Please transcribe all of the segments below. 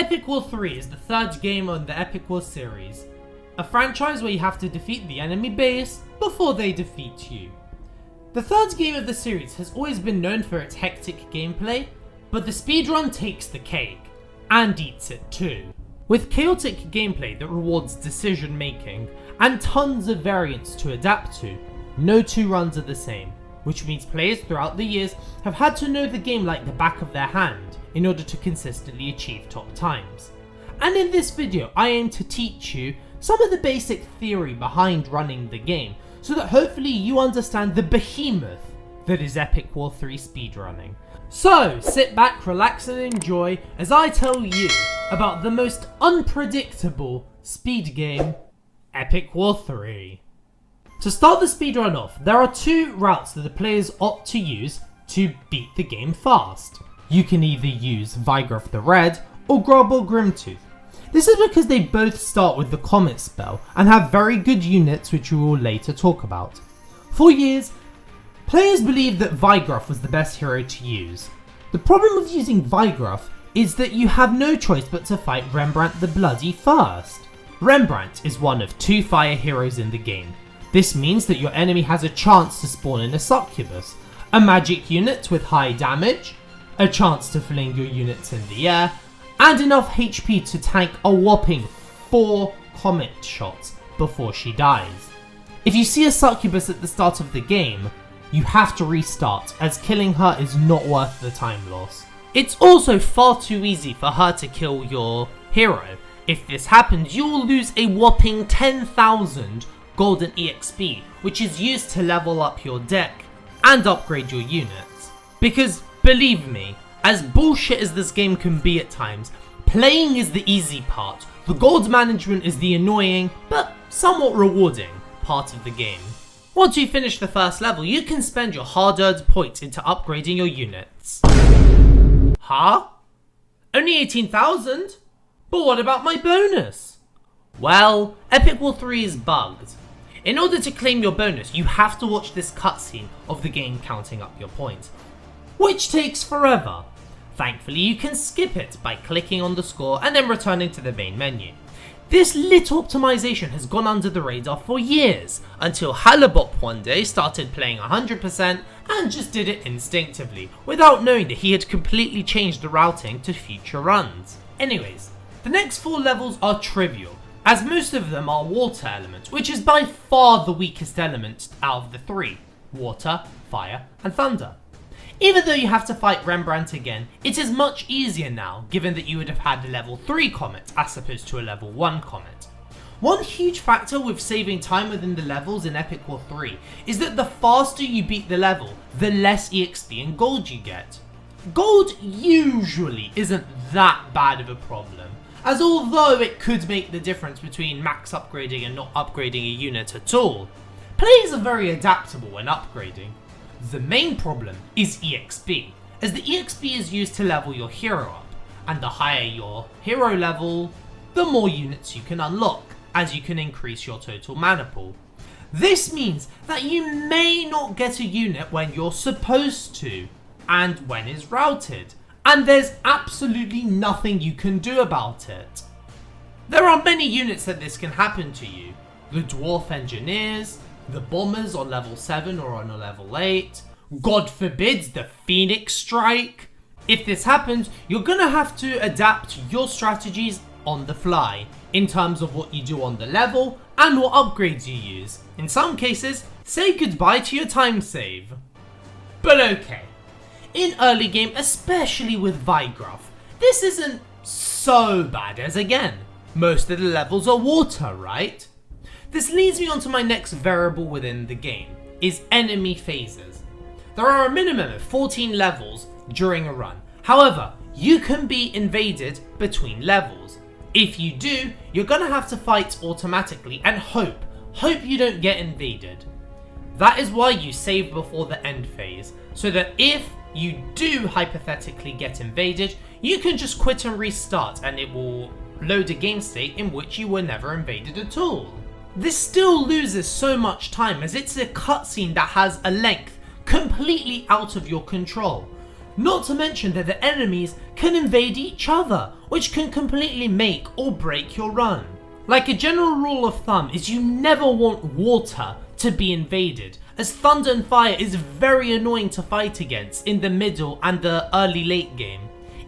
Epic War 3 is the third game on the Epic War series, a franchise where you have to defeat the enemy base before they defeat you. The third game of the series has always been known for its hectic gameplay, but the speedrun takes the cake, and eats it too. With chaotic gameplay that rewards decision making, and tons of variants to adapt to, no two runs are the same, which means players throughout the years have had to know the game like the back of their hand in order to consistently achieve top times. And in this video I aim to teach you some of the basic theory behind running the game, so that hopefully you understand the behemoth that is Epic War 3 speedrunning. So sit back, relax and enjoy as I tell you about the most unpredictable speed game, Epic War 3. To start the speedrun off, there are two routes that the players opt to use to beat the game fast. You can either use Vigoroth the Red or Grobble Grimtooth. This is because they both start with the Comet spell and have very good units, which we will later talk about. For years, players believed that Vigoroth was the best hero to use. The problem of using Vigoroth is that you have no choice but to fight Rembrandt the Bloody first. Rembrandt is one of two fire heroes in the game. This means that your enemy has a chance to spawn in a succubus, a magic unit with high damage, a chance to fling your units in the air, and enough HP to tank a whopping 4 comet shots before she dies. If you see a succubus at the start of the game, you have to restart, as killing her is not worth the time loss. It's also far too easy for her to kill your hero. If this happens, you will lose a whopping 10,000 golden EXP, which is used to level up your deck and upgrade your units. Because believe me, as bullshit as this game can be at times, playing is the easy part. The gold management is the annoying, but somewhat rewarding part of the game. Once you finish the first level, you can spend your hard-earned points into upgrading your units. Huh? Only 18,000? But what about my bonus? Well, Epic War 3 is bugged. In order to claim your bonus, you have to watch this cutscene of the game counting up your points, which takes forever. Thankfully, you can skip it by clicking on the score and then returning to the main menu. This little optimization has gone under the radar for years, until halebopp one day started playing 100% and just did it instinctively, without knowing that he had completely changed the routing to future runs. Anyways, the next 4 levels are trivial, as most of them are water elements, which is by far the weakest element out of the 3, water, fire and thunder. Even though you have to fight Rembrandt again, it is much easier now, given that you would have had a level 3 comet as opposed to a level 1 comet. One huge factor with saving time within the levels in Epic War 3 is that the faster you beat the level, the less EXP and gold you get. Gold usually isn't that bad of a problem, as although it could make the difference between max upgrading and not upgrading a unit at all, players are very adaptable when upgrading. The main problem is EXP, as the EXP is used to level your hero up, and the higher your hero level, the more units you can unlock, as you can increase your total mana pool. This means that you may not get a unit when you're supposed to, and when is routed, and there's absolutely nothing you can do about it. There are many units that this can happen to you: the Dwarf Engineers, the Bombers on level 7 or on a level 8, God forbid the Phoenix Strike. If this happens, you're gonna have to adapt your strategies on the fly, in terms of what you do on the level and what upgrades you use. In some cases, say goodbye to your time save. But okay, in early game, especially with Vigoroth, this isn't so bad, as again, most of the levels are water, right? This leads me on to my next variable within the game, is enemy phases. There are a minimum of 14 levels during a run. However, you can be invaded between levels. If you do, you're gonna have to fight automatically and hope you don't get invaded. That is why you save before the end phase, so that if you do hypothetically get invaded, you can just quit and restart and it will load a game state in which you were never invaded at all. This still loses so much time, as it's a cutscene that has a length completely out of your control. Not to mention that the enemies can invade each other, which can completely make or break your run. Like a general rule of thumb is you never want water to be invaded, as thunder and fire is very annoying to fight against in the middle and the early late game.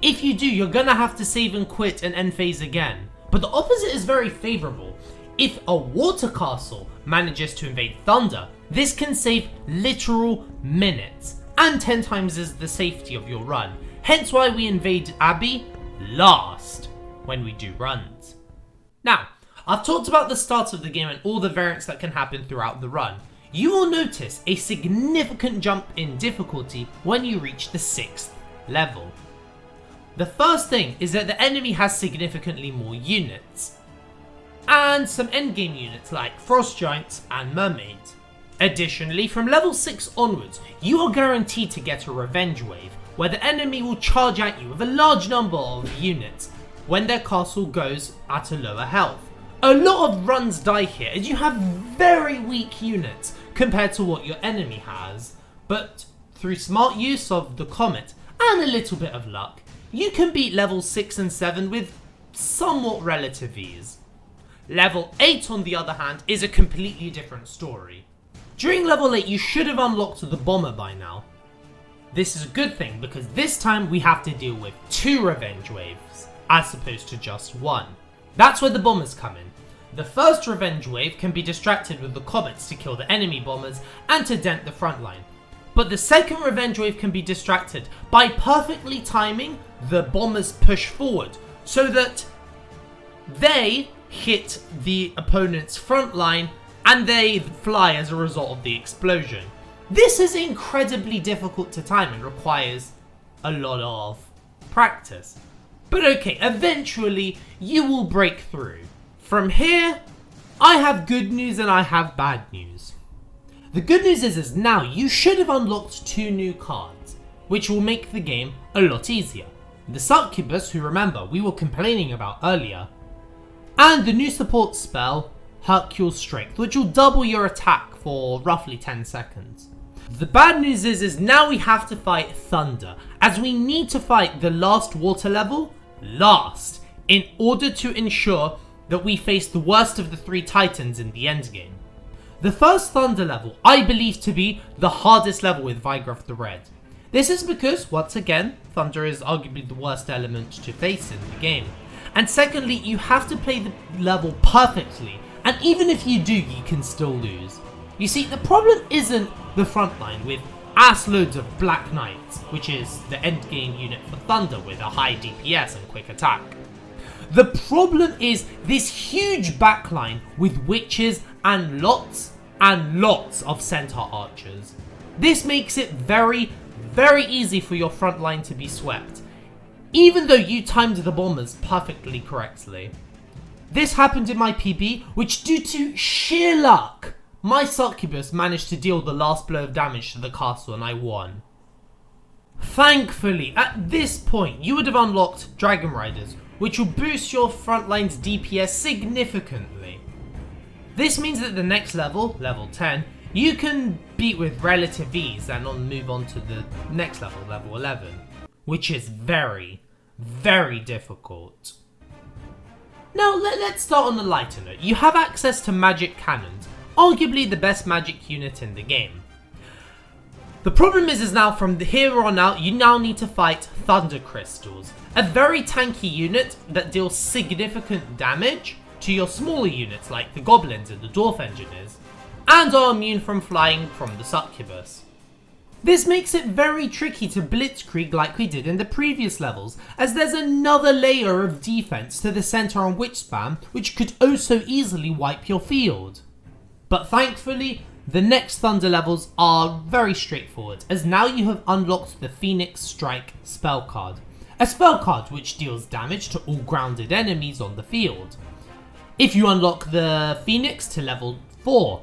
If you do, you're gonna have to save and quit and end phase again. But the opposite is very favourable. If a water castle manages to invade thunder, this can save literal minutes and 10 times as the safety of your run. Hence why we invade Abbey last when we do runs. Now, I've talked about the start of the game and all the variants that can happen throughout the run. You will notice a significant jump in difficulty when you reach the 6th level. The first thing is that the enemy has significantly more units, and some endgame units like Frost Giants and Mermaids. Additionally, from level 6 onwards, you are guaranteed to get a revenge wave, where the enemy will charge at you with a large number of units when their castle goes at a lower health. A lot of runs die here as you have very weak units compared to what your enemy has, but through smart use of the comet and a little bit of luck, you can beat levels 6 and 7 with somewhat relative ease. Level 8 on the other hand is a completely different story. During level 8 you should have unlocked the bomber by now. This is a good thing because this time we have to deal with 2 revenge waves as opposed to just 1. That's where the bombers come in. The first revenge wave can be distracted with the comets to kill the enemy bombers and to dent the front line. But the second revenge wave can be distracted by perfectly timing the bombers push forward so that they hit the opponent's front line and they fly as a result of the explosion. This is incredibly difficult to time and requires a lot of practice. But okay, eventually you will break through. From here, I have good news and I have bad news. The good news is now you should have unlocked 2 new cards, which will make the game a lot easier. The Succubus, who remember we were complaining about earlier, and the new support spell, Hercule's Strength, which will double your attack for roughly 10 seconds. The bad news is now we have to fight Thunder, as we need to fight the last water level last, in order to ensure that we face the worst of the 3 titans in the endgame. The first Thunder level I believe to be the hardest level with Vigoroth the Red. This is because, once again, Thunder is arguably the worst element to face in the game. And secondly, you have to play the level perfectly, and even if you do, you can still lose. You see, the problem isn't the front line with ass loads of Black Knights, which is the endgame unit for Thunder with a high DPS and quick attack. The problem is this huge backline with witches and lots of centaur archers. This makes it very easy for your front line to be swept, even though you timed the bombers perfectly correctly. This happened in my PB, which due to sheer luck, my Succubus managed to deal the last blow of damage to the castle and I won. Thankfully, at this point, you would have unlocked Dragon Riders, which will boost your front line's DPS significantly. This means that the next level, level 10, you can beat with relative ease and move on to the next level, level 11, which is very difficult. Now let's start on the lighter note. You have access to magic cannons, arguably the best magic unit in the game. The problem is now from here on out, you now need to fight Thunder Crystals, a very tanky unit that deals significant damage to your smaller units like the Goblins and the Dwarf Engineers, and are immune from flying from the Succubus. This makes it very tricky to blitzkrieg like we did in the previous levels, as there's another layer of defense to the Centaur and Witch spam which could also easily wipe your field. But thankfully, the next Thunder levels are very straightforward, as now you have unlocked the Phoenix Strike spell card, a spell card which deals damage to all grounded enemies on the field. If you unlock the Phoenix to level 4,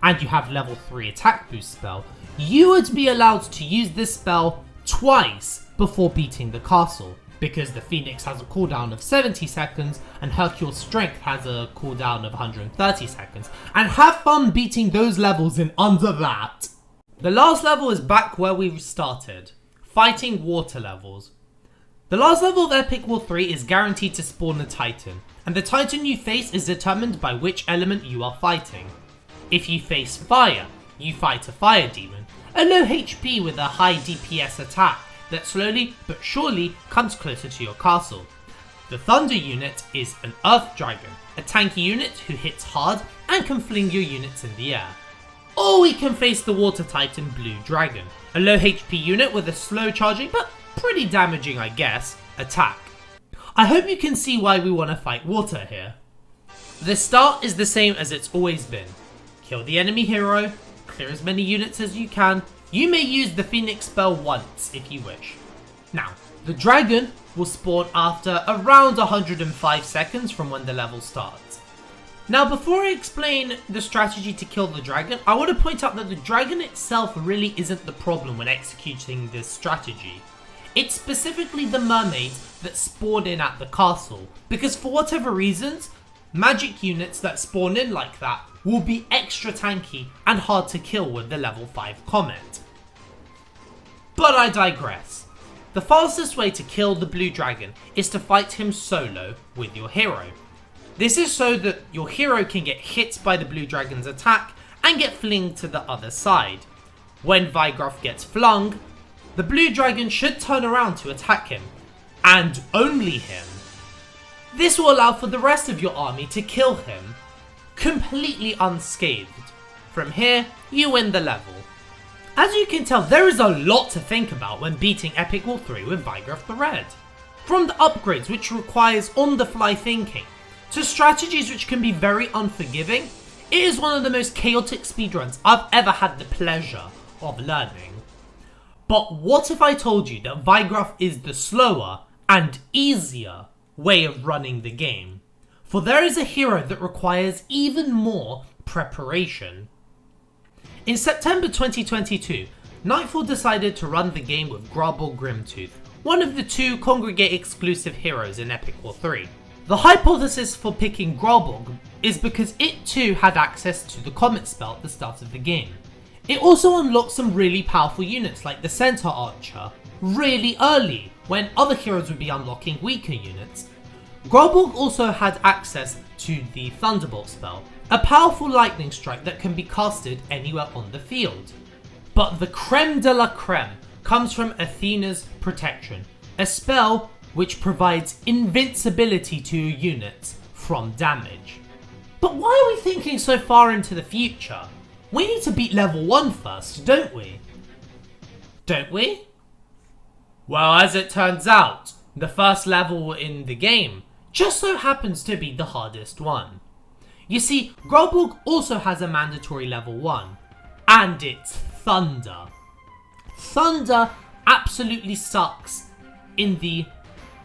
and you have level 3 attack boost spell, you would be allowed to use this spell twice before beating the castle, because the Phoenix has a cooldown of 70 seconds and Hercule's Strength has a cooldown of 130 seconds, and have fun beating those levels in under that. The last level is back where we started, fighting water levels. The last level of Epic War 3 is guaranteed to spawn a Titan, and the Titan you face is determined by which element you are fighting. If you face fire, you fight a fire demon, a low HP with a high DPS attack that slowly but surely comes closer to your castle. The thunder unit is an earth dragon, a tanky unit who hits hard and can fling your units in the air. Or we can face the water titan blue dragon, a low HP unit with a slow charging but pretty damaging I guess, attack. I hope you can see why we want to fight water here. The start is the same as it's always been. Kill the enemy hero, clear as many units as you can. You may use the Phoenix spell once if you wish. Now, the dragon will spawn after around 105 seconds from when the level starts. Now before I explain the strategy to kill the dragon, I want to point out that the dragon itself really isn't the problem when executing this strategy. It's specifically the mermaids that spawn in at the castle, because for whatever reasons, magic units that spawn in like that will be extra tanky and hard to kill with the level 5 comet. But I digress. The fastest way to kill the blue dragon is to fight him solo with your hero. This is so that your hero can get hit by the blue dragon's attack and get flinged to the other side. When Vigroff gets flung, the blue dragon should turn around to attack him, and only him. This will allow for the rest of your army to kill him, completely unscathed. From here, you win the level. As you can tell, there is a lot to think about when beating Epic War 3 with Vigroff the Red. From the upgrades which requires on-the-fly thinking, to strategies which can be very unforgiving, it is one of the most chaotic speedruns I've ever had the pleasure of learning. But what if I told you that Vigroff is the slower and easier way of running the game? For there is a hero that requires even more preparation. In September 2022, Nightfall decided to run the game with Grubble Grimtooth, one of the two Congregate exclusive heroes in Epic War 3. The hypothesis for picking Grubble is because it too had access to the Comet spell at the start of the game. It also unlocked some really powerful units like the Centaur Archer really early, when other heroes would be unlocking weaker units. Grubble also had access to the Thunderbolt spell, a powerful lightning strike that can be casted anywhere on the field. But the creme de la creme comes from Athena's Protection, a spell which provides invincibility to your units from damage. But why are we thinking so far into the future? We need to beat level 1 first, don't we? Don't we? Well, as it turns out, the first level in the game just so happens to be the hardest one. You see, Grubble also has a mandatory level 1, and it's Thunder. Thunder absolutely sucks in the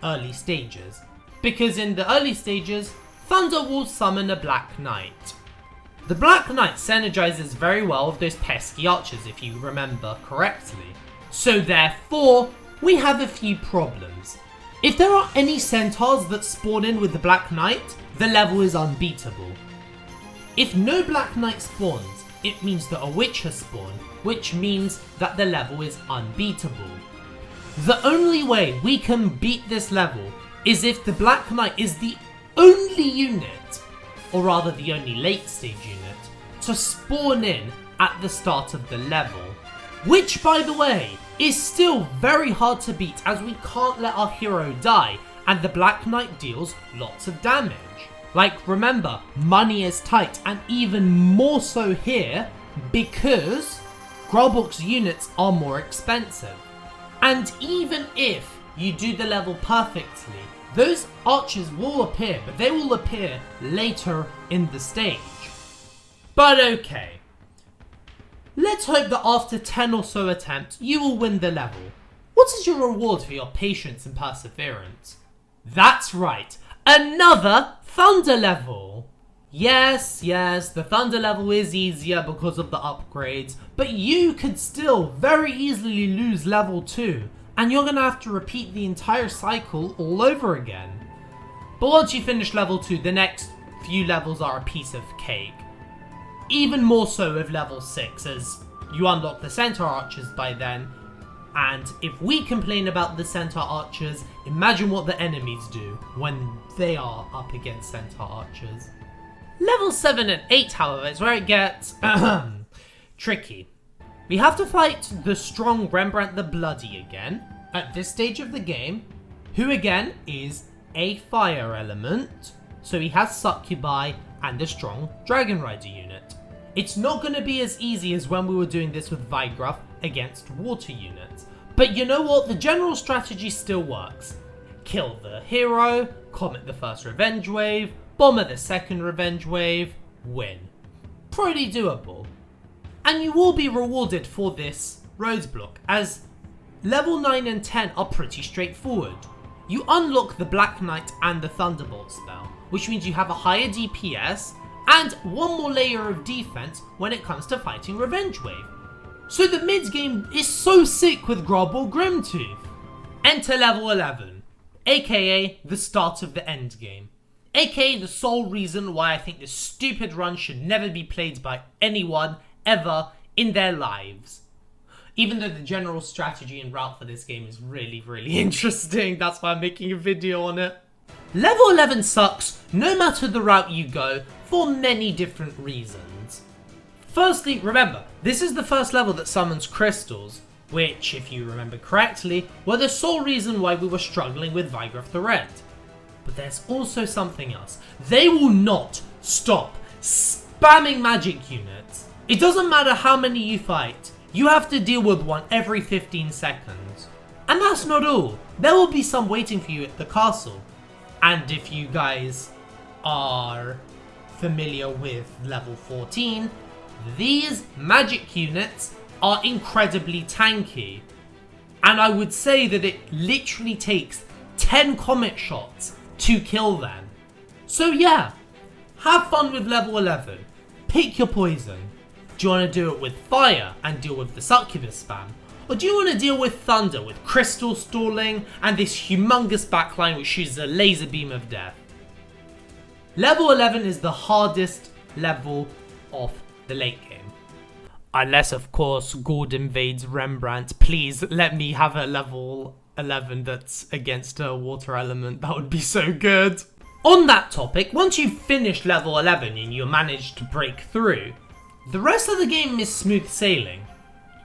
early stages, because in the early stages, Thunder will summon a Black Knight. The Black Knight synergizes very well with those pesky archers if you remember correctly, so therefore we have a few problems. If there are any centaurs that spawn in with the Black Knight, the level is unbeatable. If no Black Knight spawns, it means that a witch has spawned, which means that the level is unbeatable. The only way we can beat this level is if the Black Knight is the only unit, or rather the only late stage unit, to spawn in at the start of the level. Which, by the way, is still very hard to beat as we can't let our hero die and the Black Knight deals lots of damage. Like, remember, money is tight, and even more so here because Grubbock's units are more expensive. And even if you do the level perfectly, those archers will appear, but they will appear later in the stage. But okay. Let's hope that after 10 or so attempts, you will win the level. What is your reward for your patience and perseverance? That's right, another Thunder level! Yes, the Thunder level is easier because of the upgrades, but you could still very easily lose level 2, and you're gonna have to repeat the entire cycle all over again. But once you finish level 2, the next few levels are a piece of cake. Even more so with level 6, as you unlock the Centaur Archers by then, And if we complain about the centaur archers, imagine what the enemies do when they are up against centaur archers. Level 7 and 8, however, is where it gets tricky. We have to fight the strong Rembrandt the Bloody again, at this stage of the game, who again is a fire element, so he has Succubi and a strong Dragon Rider unit. It's not going to be as easy as when we were doing this with Vigruff against water units, but you know what, the general strategy still works. Kill the hero, Comet the first revenge wave, Bomber the second revenge wave, win. Pretty doable. And you will be rewarded for this roadblock, as level 9 and 10 are pretty straightforward. You unlock the Black Knight and the Thunderbolt spell, which means you have a higher DPS and one more layer of defense when it comes to fighting Revenge Wave. So the mid game is so sick with Grobble Grimtooth. Enter level 11, aka the start of the end game. AKA the sole reason why I think this stupid run should never be played by anyone ever in their lives. Even though the general strategy and route for this game is really interesting, that's why I'm making a video on it. Level 11 sucks no matter the route you go for many different reasons. Firstly, remember, this is the first level that summons crystals, which, if you remember correctly, were the sole reason why we were struggling with Vigruff the Red. But there's also something else. They will not stop spamming magic units. It doesn't matter how many you fight, you have to deal with one every 15 seconds. And that's not all. There will be some waiting for you at the castle. And if you guys are familiar with level 14, these magic units are incredibly tanky. And I would say that it literally takes 10 comet shots to kill them. So yeah, have fun with level 11. Pick your poison. Do you want to do it with fire and deal with the succubus spam? Or do you want to deal with thunder with crystal stalling and this humongous backline which shoots a laser beam of death? Level 11 is the hardest level of the late game. Unless of course Gord invades Rembrandt. Please let me have a level 11 that's against a water element. That would be so good. On that topic, once you've finished level 11 and you manage to break through, the rest of the game is smooth sailing.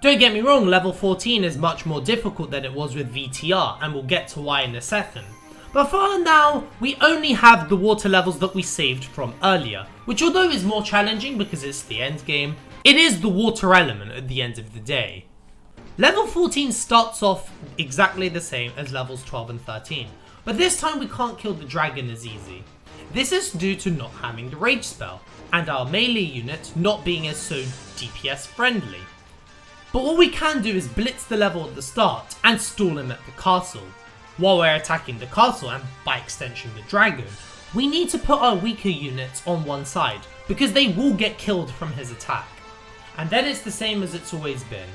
Don't get me wrong, level 14 is much more difficult than it was with VTR, and we'll get to why in a second. But for now, we only have the water levels that we saved from earlier, which although is more challenging because it's the end game, it is the water element at the end of the day. Level 14 starts off exactly the same as levels 12 and 13, but this time we can't kill the dragon as easy. This is due to not having the rage spell, and our melee unit not being as so DPS friendly. But what we can do is blitz the level at the start and stall him at the castle. While we're attacking the castle and by extension the dragon, we need to put our weaker units on one side because they will get killed from his attack. And then it's the same as it's always been.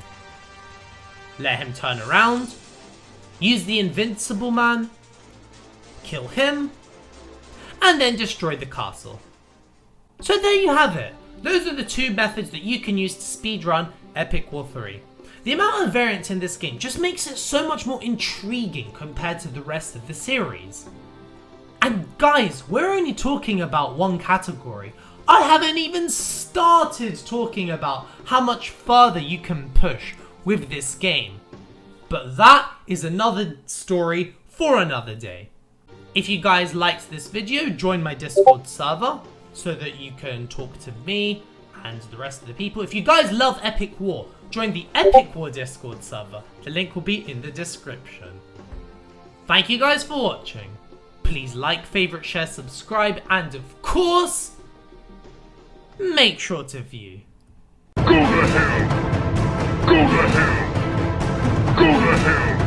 Let him turn around, use the invincible man, kill him, and then destroy the castle. So there you have it. Those are the two methods that you can use to speedrun Epic War 3. The amount of variance in this game just makes it so much more intriguing compared to the rest of the series. And guys, we're only talking about one category. I haven't even started talking about how much further you can push with this game. But that is another story for another day. If you guys liked this video, join my Discord server so that you can talk to me and the rest of the people. If you guys love Epic War, join the Epic War Discord server. The link will be in the description. Thank you guys for watching. Please like, favorite, share, subscribe, and of course, make sure to view. Go to hell! Go to hell! Go to hell!